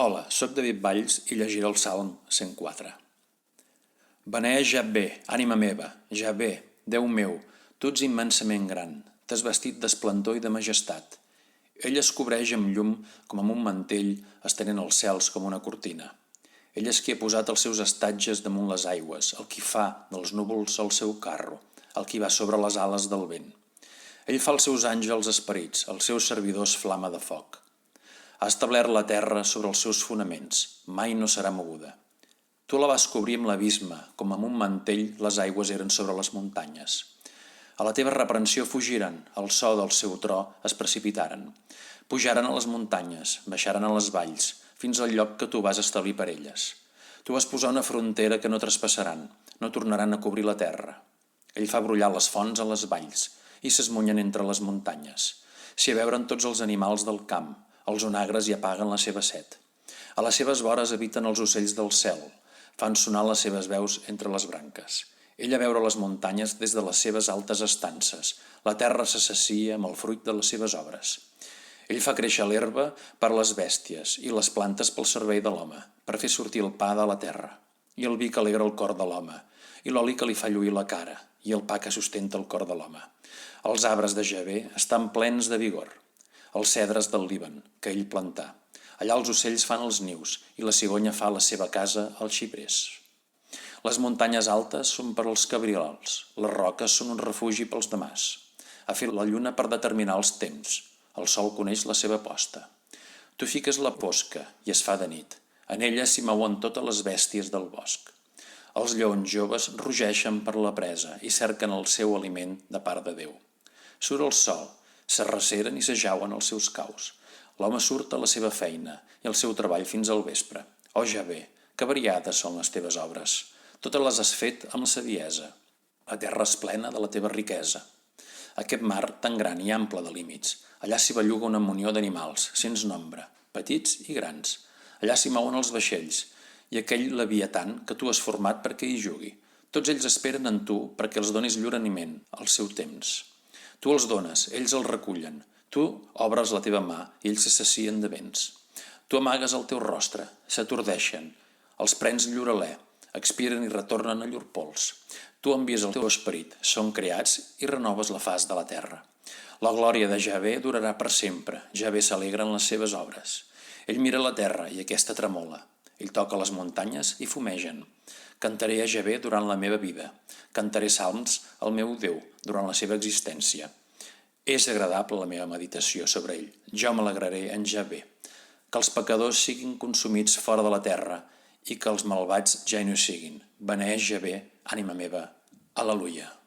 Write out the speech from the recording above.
Hola, soc David Valls i llegiré el Salm 104. Beneix Jahvé, ànima meva, Jahvé, Déu meu, tu ets immensament gran, t'has vestit d'esplendor i de majestat. Ell es cobreix amb llum com amb un mantell, estenent els cels com una cortina. Ell és qui ha posat els seus estatges damunt les aigües, el qui fa dels núvols el seu carro, el qui va sobre les ales del vent. Ell fa els seus àngels esperits, els seus servidors flama de foc. Ha establert la terra sobre els seus fonaments, mai no serà moguda. Tu la vas cobrir amb l'abisme, com amb un mantell les aigües eren sobre les muntanyes. A la teva reprensió fugiren, al so del seu tro es precipitaren. Pujaren a les muntanyes, baixaren a les valls, fins al lloc que tu vas establir per elles. Tu vas posar una frontera que no traspassaran, no tornaran a cobrir la terra. Ell fa brollar les fonts a les valls i s'esmunyen entre les muntanyes. S'hi abeuren tots els animals del camp, els onagres hi apaguen la seva set. A les seves vores habiten els ocells del cel, fan sonar les seves veus entre les branques. Ell abeura les muntanyes des de les seves altes estances, la terra se sacia amb el fruit de les seves obres. Ell fa créixer l'herba per les bèsties i les plantes pel servei de l'home, per fer sortir el pa de la terra, i el vi que alegra el cor de l'home, i l'oli que li fa lluir la cara, i el pa que sustenta el cor de l'home. Els arbres de Jahvé estan plens de vigor, els cedres del Líban, que ell plantà. Allà els ocells fan els nius i la cigonya fa la seva casa als xiprers. Les muntanyes altes són per als cabriols, les roques són un refugi pels demàs. Ha fet la lluna per determinar els temps, el sol coneix la seva posta. Tu fiques la fosca i es fa de nit, en ella s'hi mouen totes les bèsties del bosc. Els lleons joves rugeixen per la presa i cerquen el seu aliment de part de Déu. Surt el sol, s'arreceren i s'ajauen als seus caus. L'home surt a la seva feina i al seu treball fins al vespre. Oh Jahvé, que variades són les teves obres. Totes les has fet amb saviesa. La terra és plena de la teva riquesa. Aquest mar tan gran i ample de límits. Allà s'hi belluga una munió d'animals, sense nombre, petits i grans. Allà s'hi mouen els vaixells i aquell leviatan que tu has format perquè hi jugui. Tots ells esperen en tu perquè els donis llur aliment al seu temps. Tu els dones, ells els recullen. Tu obres la teva mà i ells se sacien de béns. Tu amagues el teu rostre, s'atordeixen, els prens llur alè, expiren i retornen a llur pols. Tu envies el teu esperit, són creats i renoves la faç de la terra. La glòria de Jahvé durarà per sempre, Jahvé s'alegra en les seves obres. Ell mira la terra i aquesta tremola. Ell toca les muntanyes i fumegen. Cantaré a Jahvé durant la meva vida. Cantaré salms al meu Déu durant la seva existència. És agradable la meva meditació sobre ell. Jo m'alegraré en Jahvé. Que els pecadors siguin consumits fora de la terra i que els malvats ja no hi siguin. Beneix Jahvé, ànima meva. Al·leluia.